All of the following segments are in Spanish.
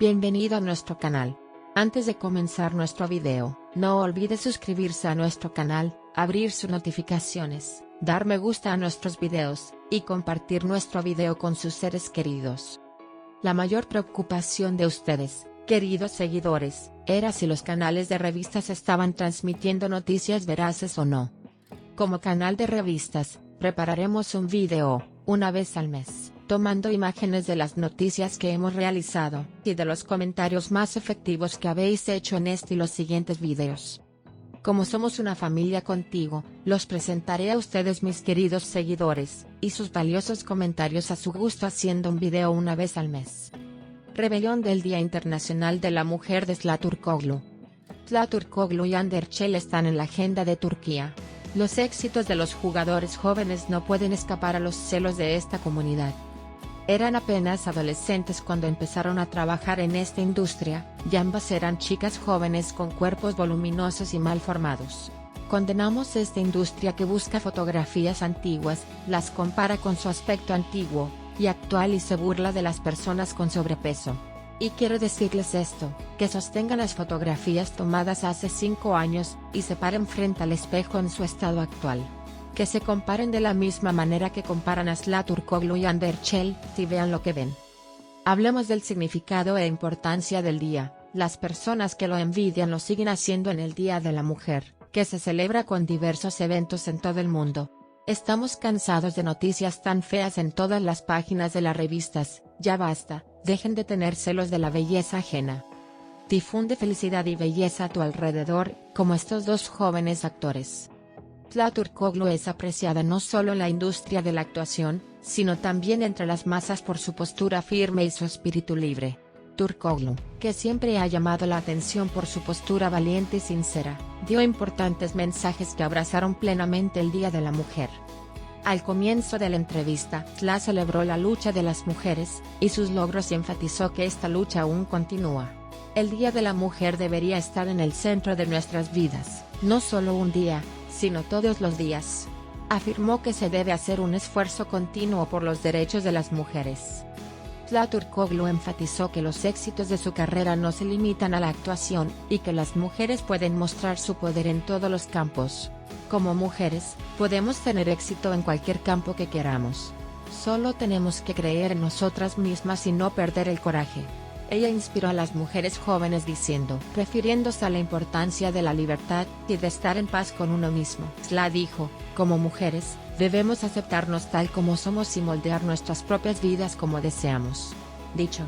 Bienvenido a nuestro canal. Antes de comenzar nuestro video, no olvide suscribirse a nuestro canal, abrir sus notificaciones, dar me gusta a nuestros videos, y compartir nuestro video con sus seres queridos. La mayor preocupación de ustedes, queridos seguidores, era si los canales de revistas estaban transmitiendo noticias veraces o no. Como canal de revistas, prepararemos un video, una vez al mes, tomando imágenes de las noticias que hemos realizado, y de los comentarios más efectivos que habéis hecho en este y los siguientes videos. Como somos una familia contigo, los presentaré a ustedes mis queridos seguidores, y sus valiosos comentarios a su gusto haciendo un video una vez al mes. Rebelión del Día Internacional de la Mujer de Zlaturkoglu. Zlaturkoglu y Hande Erçel están en la agenda de Turquía. Los éxitos de los jugadores jóvenes no pueden escapar a los celos de esta comunidad. Eran apenas adolescentes cuando empezaron a trabajar en esta industria, y ambas eran chicas jóvenes con cuerpos voluminosos y mal formados. Condenamos esta industria que busca fotografías antiguas, las compara con su aspecto antiguo y actual y se burla de las personas con sobrepeso. Y quiero decirles esto, que sostengan las fotografías tomadas hace 5 años, y se paren frente al espejo en su estado actual. Que se comparen de la misma manera que comparan a Zlaturkoglu y Hande Erçel, y vean lo que ven. Hablemos del significado e importancia del día. Las personas que lo envidian lo siguen haciendo en el Día de la Mujer, que se celebra con diversos eventos en todo el mundo. Estamos cansados de noticias tan feas en todas las páginas de las revistas, ya basta, dejen de tener celos de la belleza ajena. Difunde felicidad y belleza a tu alrededor, como estos dos jóvenes actores. Zlaturkoglu es apreciada no solo en la industria de la actuación, sino también entre las masas por su postura firme y su espíritu libre. Turkoglu, que siempre ha llamado la atención por su postura valiente y sincera, dio importantes mensajes que abrazaron plenamente el Día de la Mujer. Al comienzo de la entrevista, Zla celebró la lucha de las mujeres, y sus logros y enfatizó que esta lucha aún continúa. El Día de la Mujer debería estar en el centro de nuestras vidas, no solo un día, sino todos los días. Afirmó que se debe hacer un esfuerzo continuo por los derechos de las mujeres. Zlaturkoglu enfatizó que los éxitos de su carrera no se limitan a la actuación, y que las mujeres pueden mostrar su poder en todos los campos. Como mujeres, podemos tener éxito en cualquier campo que queramos. Solo tenemos que creer en nosotras mismas y no perder el coraje. Ella inspiró a las mujeres jóvenes diciendo, refiriéndose a la importancia de la libertad y de estar en paz con uno mismo. Zla dijo, como mujeres, debemos aceptarnos tal como somos y moldear nuestras propias vidas como deseamos. Dicho.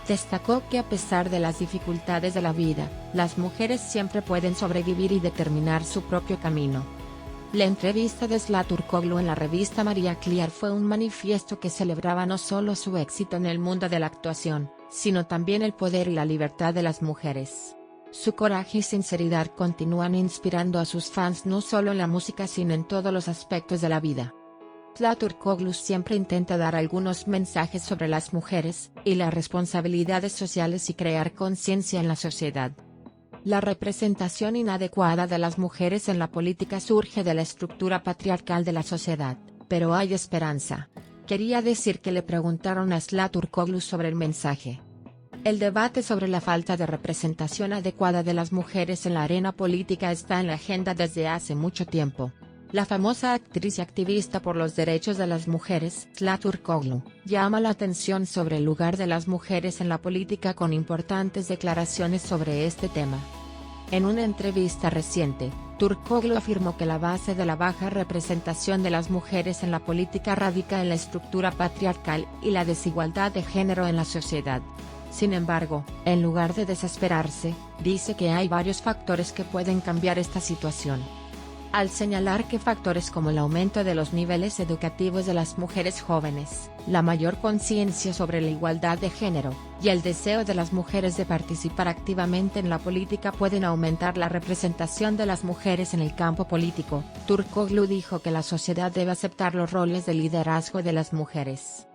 Destacó que a pesar de las dificultades de la vida, las mujeres siempre pueden sobrevivir y determinar su propio camino. La entrevista de Zlaturkoglu en la revista Maria Clear fue un manifiesto que celebraba no solo su éxito en el mundo de la actuación, sino también el poder y la libertad de las mujeres. Su coraje y sinceridad continúan inspirando a sus fans no solo en la música sino en todos los aspectos de la vida. Zlaturkoglu siempre intenta dar algunos mensajes sobre las mujeres, y las responsabilidades sociales y crear conciencia en la sociedad. La representación inadecuada de las mujeres en la política surge de la estructura patriarcal de la sociedad, pero hay esperanza. Quería decir que le preguntaron a Zlaturkoglu sobre el mensaje. El debate sobre la falta de representación adecuada de las mujeres en la arena política está en la agenda desde hace mucho tiempo. La famosa actriz y activista por los derechos de las mujeres, Zlaturkoglu, llama la atención sobre el lugar de las mujeres en la política con importantes declaraciones sobre este tema. En una entrevista reciente, Turkoglu afirmó que la base de la baja representación de las mujeres en la política radica en la estructura patriarcal y la desigualdad de género en la sociedad. Sin embargo, en lugar de desesperarse, dice que hay varios factores que pueden cambiar esta situación. Al señalar que factores como el aumento de los niveles educativos de las mujeres jóvenes, la mayor conciencia sobre la igualdad de género, y el deseo de las mujeres de participar activamente en la política pueden aumentar la representación de las mujeres en el campo político, Turkoglu dijo que la sociedad debe aceptar los roles de liderazgo de las mujeres.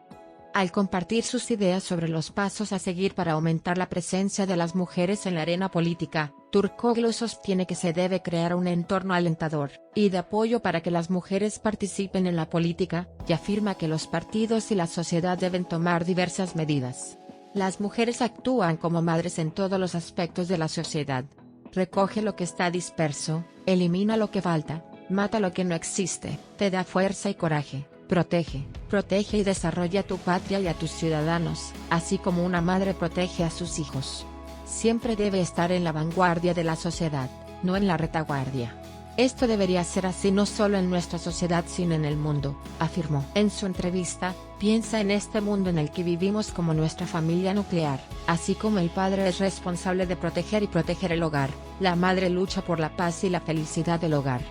Al compartir sus ideas sobre los pasos a seguir para aumentar la presencia de las mujeres en la arena política, Turkoglu sostiene que se debe crear un entorno alentador y de apoyo para que las mujeres participen en la política, y afirma que los partidos y la sociedad deben tomar diversas medidas. Las mujeres actúan como madres en todos los aspectos de la sociedad. Recoge lo que está disperso, elimina lo que falta, mata lo que no existe, te da fuerza y coraje, protege y desarrolla tu patria y a tus ciudadanos, así como una madre protege a sus hijos. Siempre debe estar en la vanguardia de la sociedad, no en la retaguardia. Esto debería ser así no solo en nuestra sociedad sino en el mundo, afirmó. En su entrevista, piensa en este mundo en el que vivimos como nuestra familia nuclear, así como el padre es responsable de proteger y proteger el hogar, la madre lucha por la paz y la felicidad del hogar.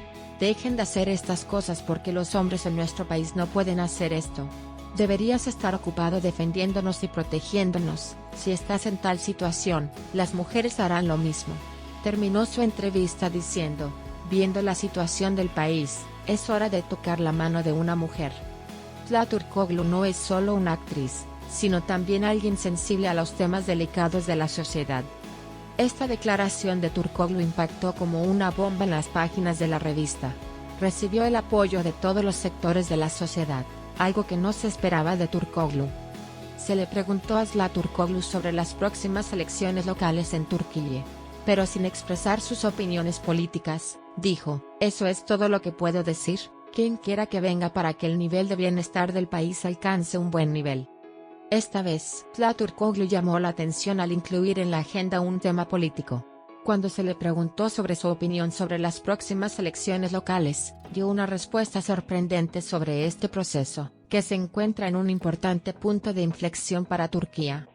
Dejen de hacer estas cosas porque los hombres en nuestro país no pueden hacer esto. Deberías estar ocupado defendiéndonos y protegiéndonos. Si estás en tal situación, las mujeres harán lo mismo. Terminó su entrevista diciendo: viendo la situación del país, es hora de tocar la mano de una mujer. Zlata Turkoglu no es solo una actriz, sino también alguien sensible a los temas delicados de la sociedad. Esta declaración de Turkoglu impactó como una bomba en las páginas de la revista. Recibió el apoyo de todos los sectores de la sociedad, algo que no se esperaba de Turkoglu. Se le preguntó a Zlata Turkoglu sobre las próximas elecciones locales en Turquía, pero sin expresar sus opiniones políticas, dijo: eso es todo lo que puedo decir, quien quiera que venga para que el nivel de bienestar del país alcance un buen nivel. Esta vez, Zlata Turkoglu llamó la atención al incluir en la agenda un tema político. Cuando se le preguntó sobre su opinión sobre las próximas elecciones locales, dio una respuesta sorprendente sobre este proceso, que se encuentra en un importante punto de inflexión para Turquía.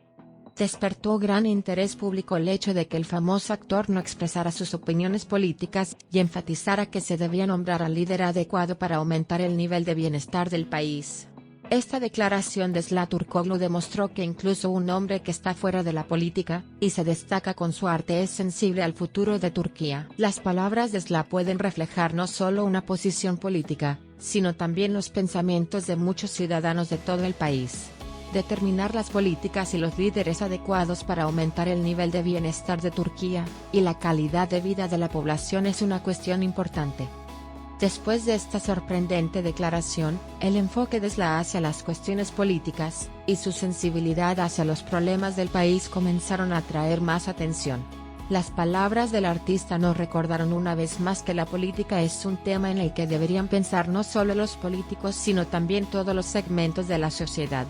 Despertó gran interés público el hecho de que el famoso actor no expresara sus opiniones políticas y enfatizara que se debía nombrar al líder adecuado para aumentar el nivel de bienestar del país. Esta declaración de Zlata Turkoglu demostró que incluso un hombre que está fuera de la política, y se destaca con su arte, es sensible al futuro de Turquía. Las palabras de Zlata pueden reflejar no solo una posición política, sino también los pensamientos de muchos ciudadanos de todo el país. Determinar las políticas y los líderes adecuados para aumentar el nivel de bienestar de Turquía, y la calidad de vida de la población es una cuestión importante. Después de esta sorprendente declaración, el enfoque de Zlata hacia las cuestiones políticas, y su sensibilidad hacia los problemas del país comenzaron a atraer más atención. Las palabras del artista nos recordaron una vez más que la política es un tema en el que deberían pensar no solo los políticos sino también todos los segmentos de la sociedad.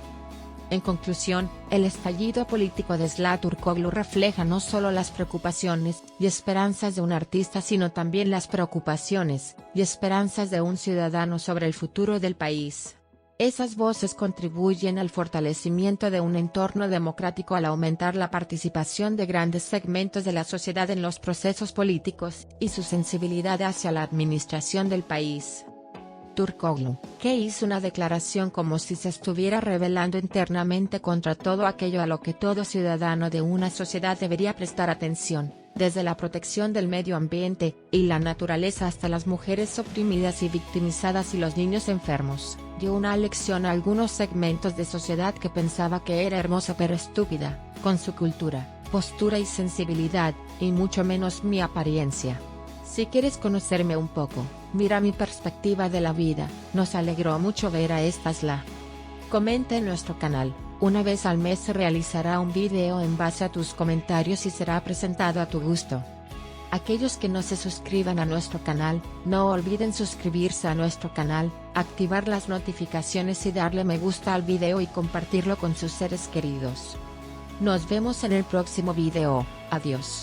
En conclusión, el estallido político de Zlata Turkoglu refleja no solo las preocupaciones y esperanzas de un artista sino también las preocupaciones y esperanzas de un ciudadano sobre el futuro del país. Esas voces contribuyen al fortalecimiento de un entorno democrático al aumentar la participación de grandes segmentos de la sociedad en los procesos políticos y su sensibilidad hacia la administración del país. Turkoglu, que hizo una declaración como si se estuviera rebelando internamente contra todo aquello a lo que todo ciudadano de una sociedad debería prestar atención, desde la protección del medio ambiente y la naturaleza hasta las mujeres oprimidas y victimizadas y los niños enfermos, dio una lección a algunos segmentos de sociedad que pensaba que era hermosa pero estúpida, con su cultura, postura y sensibilidad, y mucho menos mi apariencia. Si quieres conocerme un poco, mira mi perspectiva de la vida. Nos alegró mucho ver a esta Zlata. Comenta en nuestro canal. Una vez al mes se realizará un video en base a tus comentarios y será presentado a tu gusto. Aquellos que no se suscriban a nuestro canal, no olviden suscribirse a nuestro canal, activar las notificaciones y darle me gusta al video y compartirlo con sus seres queridos. Nos vemos en el próximo video. Adiós.